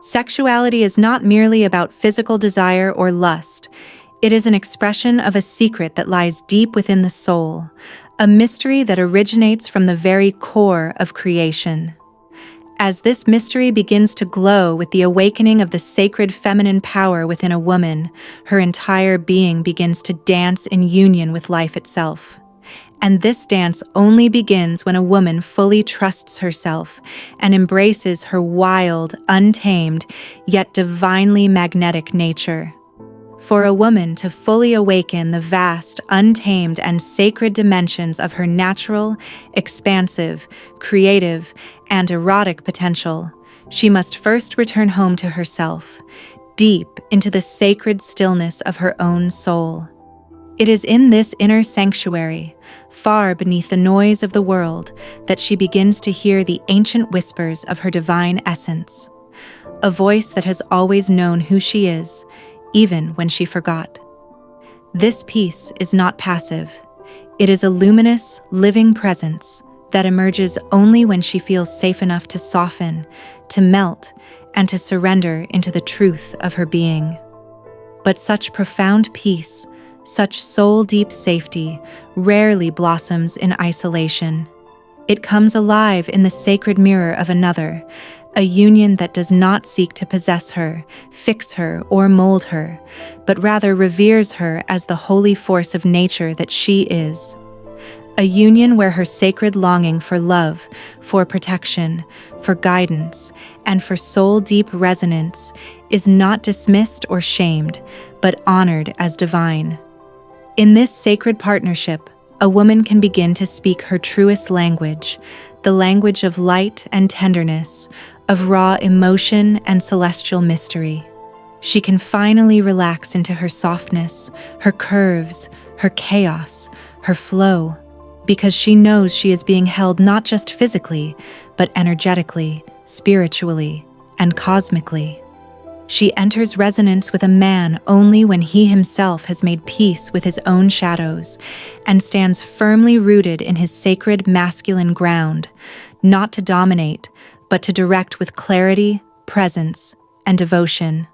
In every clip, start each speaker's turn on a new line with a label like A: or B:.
A: Sexuality is not merely about physical desire or lust. It is an expression of a secret that lies deep within the soul, a mystery that originates from the very core of creation. As this mystery begins to glow with the awakening of the sacred feminine power within a woman, her entire being begins to dance in union with life itself. And this dance only begins when a woman fully trusts herself and embraces her wild, untamed, yet divinely magnetic nature. For a woman to fully awaken the vast, untamed, and sacred dimensions of her natural, expansive, creative, and erotic potential, she must first return home to herself, deep into the sacred stillness of her own soul. It is in this inner sanctuary, far beneath the noise of the world, that she begins to hear the ancient whispers of her divine essence, a voice that has always known who she is, even when she forgot. This peace is not passive. It is a luminous, living presence that emerges only when she feels safe enough to soften, to melt, and to surrender into the truth of her being. But such profound peace, such soul-deep safety, rarely blossoms in isolation. It comes alive in the sacred mirror of another, a union that does not seek to possess her, fix her, or mold her, but rather reveres her as the holy force of nature that she is. A union where her sacred longing for love, for protection, for guidance, and for soul-deep resonance is not dismissed or shamed, but honored as divine. In this sacred partnership, a woman can begin to speak her truest language, the language of light and tenderness, of raw emotion and celestial mystery. She can finally relax into her softness, her curves, her chaos, her flow, because she knows she is being held not just physically, but energetically, spiritually, and cosmically. She enters resonance with a man only when he himself has made peace with his own shadows and stands firmly rooted in his sacred masculine ground, not to dominate, but to direct with clarity, presence, and devotion.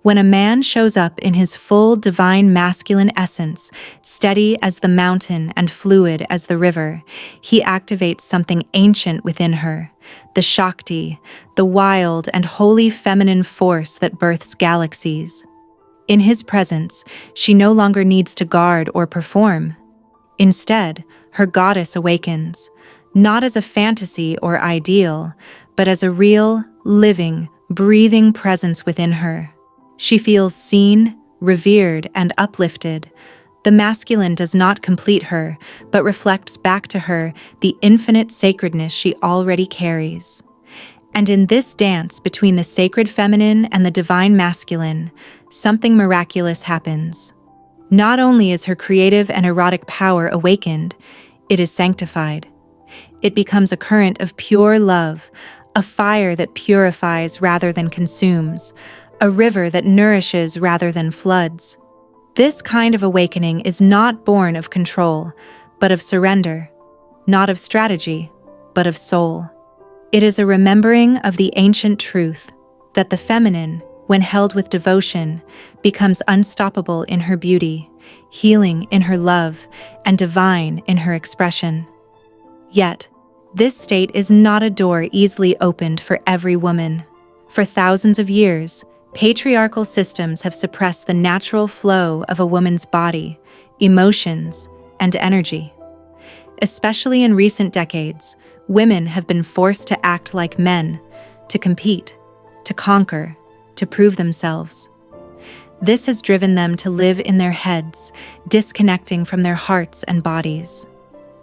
A: When a man shows up in his full divine masculine essence, steady as the mountain and fluid as the river, he activates something ancient within her, the Shakti, the wild and holy feminine force that births galaxies. In his presence, she no longer needs to guard or perform. Instead, her goddess awakens, not as a fantasy or ideal, but as a real, living, breathing presence within her. She feels seen, revered, and uplifted. The masculine does not complete her, but reflects back to her the infinite sacredness she already carries. And in this dance between the sacred feminine and the divine masculine, something miraculous happens. Not only is her creative and erotic power awakened, it is sanctified. It becomes a current of pure love, a fire that purifies rather than consumes, a river that nourishes rather than floods. This kind of awakening is not born of control, but of surrender, not of strategy, but of soul. It is a remembering of the ancient truth that the feminine, when held with devotion, becomes unstoppable in her beauty, healing in her love, and divine in her expression. Yet, this state is not a door easily opened for every woman. For thousands of years, patriarchal systems have suppressed the natural flow of a woman's body, emotions, and energy. Especially in recent decades, women have been forced to act like men, to compete, to conquer, to prove themselves. This has driven them to live in their heads, disconnecting from their hearts and bodies.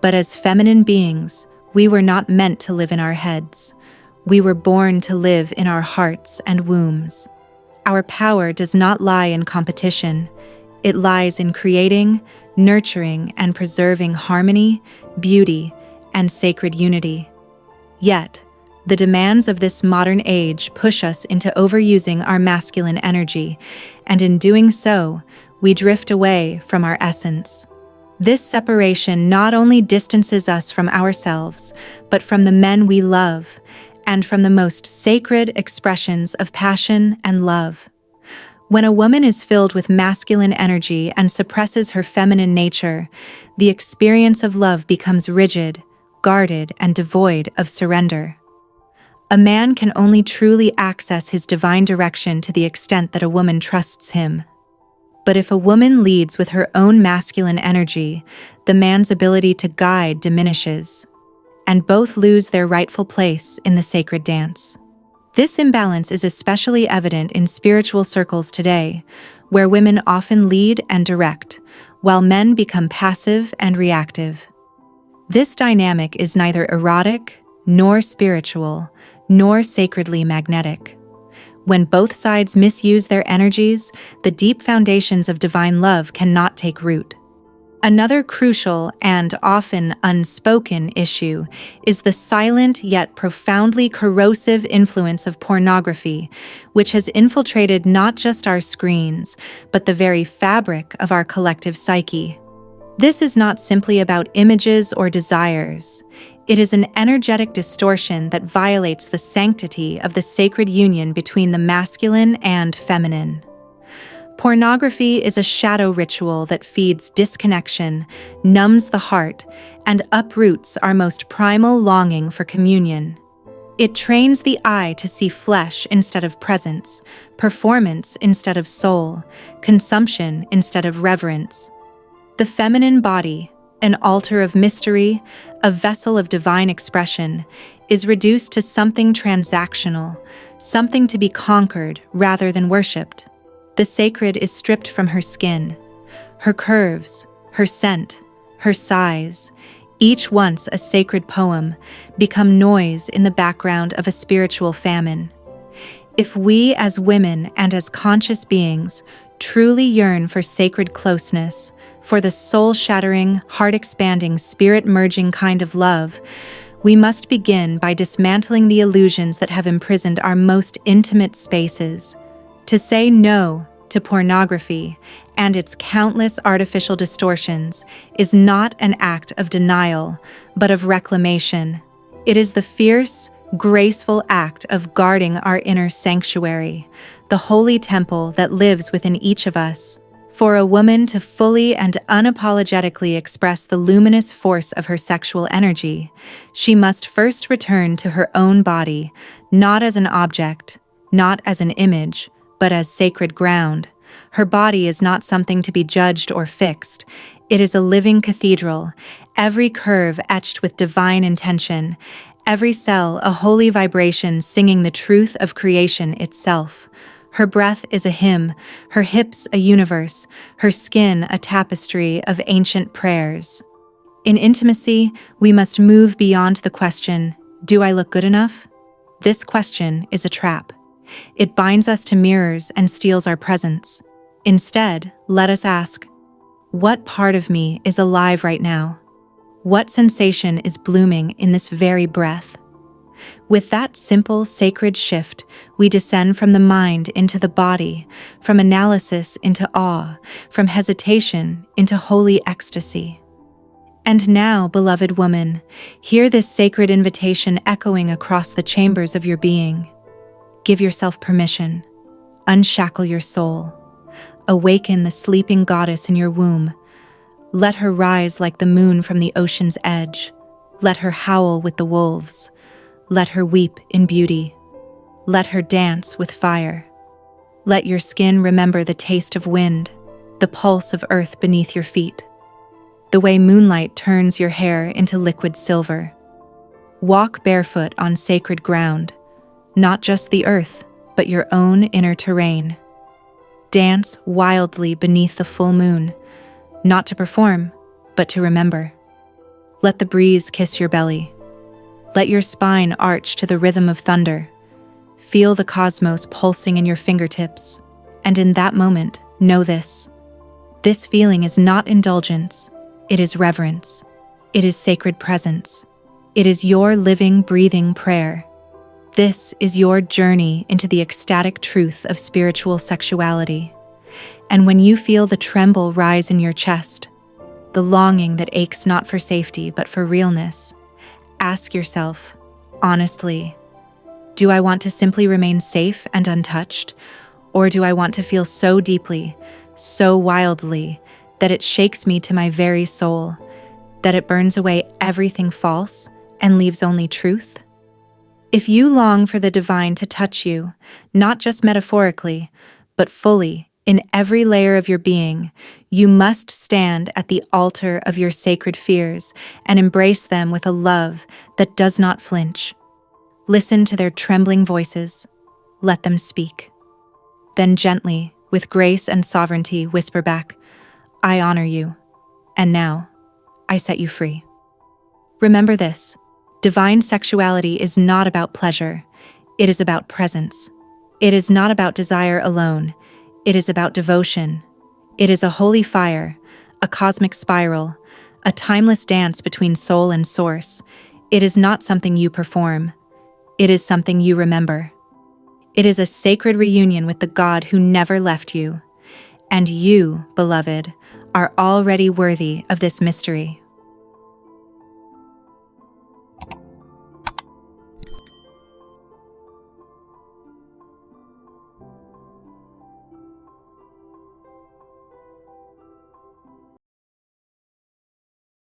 A: But as feminine beings, we were not meant to live in our heads. We were born to live in our hearts and wombs. Our power does not lie in competition. It lies in creating, nurturing, and preserving harmony, beauty, and sacred unity. Yet, the demands of this modern age push us into overusing our masculine energy, and in doing so, we drift away from our essence. This separation not only distances us from ourselves, but from the men we love, and from the most sacred expressions of passion and love. When a woman is filled with masculine energy and suppresses her feminine nature, the experience of love becomes rigid, guarded, and devoid of surrender. A man can only truly access his divine direction to the extent that a woman trusts him. But if a woman leads with her own masculine energy, the man's ability to guide diminishes, and both lose their rightful place in the sacred dance. This imbalance is especially evident in spiritual circles today, where women often lead and direct, while men become passive and reactive. This dynamic is neither erotic, nor spiritual, nor sacredly magnetic. When both sides misuse their energies, the deep foundations of divine love cannot take root. Another crucial and often unspoken issue is the silent yet profoundly corrosive influence of pornography, which has infiltrated not just our screens, but the very fabric of our collective psyche. This is not simply about images or desires. It is an energetic distortion that violates the sanctity of the sacred union between the masculine and feminine. Pornography is a shadow ritual that feeds disconnection, numbs the heart, and uproots our most primal longing for communion. It trains the eye to see flesh instead of presence, performance instead of soul, consumption instead of reverence. The feminine body, an altar of mystery, a vessel of divine expression, is reduced to something transactional, something to be conquered rather than worshipped. The sacred is stripped from her skin, her curves, her scent, her size, each once a sacred poem, become noise in the background of a spiritual famine. If we as women and as conscious beings truly yearn for sacred closeness, for the soul-shattering, heart-expanding, spirit-merging kind of love, we must begin by dismantling the illusions that have imprisoned our most intimate spaces. To say no to pornography and its countless artificial distortions is not an act of denial, but of reclamation. It is the fierce, graceful act of guarding our inner sanctuary, the holy temple that lives within each of us. For a woman to fully and unapologetically express the luminous force of her sexual energy, she must first return to her own body, not as an object, not as an image, but as sacred ground. Her body is not something to be judged or fixed. It is a living cathedral, every curve etched with divine intention, every cell a holy vibration singing the truth of creation itself. Her breath is a hymn, her hips a universe, her skin a tapestry of ancient prayers. In intimacy, we must move beyond the question, "Do I look good enough?" This question is a trap. It binds us to mirrors and steals our presence. Instead, let us ask, what part of me is alive right now? What sensation is blooming in this very breath? With that simple, sacred shift, we descend from the mind into the body, from analysis into awe, from hesitation into holy ecstasy. And now, beloved woman, hear this sacred invitation echoing across the chambers of your being. Give yourself permission. Unshackle your soul. Awaken the sleeping goddess in your womb. Let her rise like the moon from the ocean's edge. Let her howl with the wolves. Let her weep in beauty. Let her dance with fire. Let your skin remember the taste of wind, the pulse of earth beneath your feet, the way moonlight turns your hair into liquid silver. Walk barefoot on sacred ground, not just the earth, but your own inner terrain. Dance wildly beneath the full moon, not to perform, but to remember. Let the breeze kiss your belly. Let your spine arch to the rhythm of thunder. Feel the cosmos pulsing in your fingertips. And in that moment, know this. This feeling is not indulgence. It is reverence. It is sacred presence. It is your living, breathing prayer. This is your journey into the ecstatic truth of spiritual sexuality. And when you feel the tremble rise in your chest, the longing that aches not for safety but for realness, ask yourself, honestly, Do I want to simply remain safe and untouched? Or do I want to feel so deeply, so wildly, that it shakes me to my very soul, that it burns away everything false and leaves only truth? If you long for the divine to touch you, not just metaphorically, but fully, in every layer of your being, you must stand at the altar of your sacred fears and embrace them with a love that does not flinch. Listen to their trembling voices. Let them speak. Then gently, with grace and sovereignty, whisper back, I honor you, and now I set you free. Remember this, divine sexuality is not about pleasure, it is about presence. It is not about desire alone, it is about devotion. It is a holy fire, a cosmic spiral, a timeless dance between soul and source. It is not something you perform, it is something you remember. It is a sacred reunion with the God who never left you. And you, beloved, are already worthy of this mystery.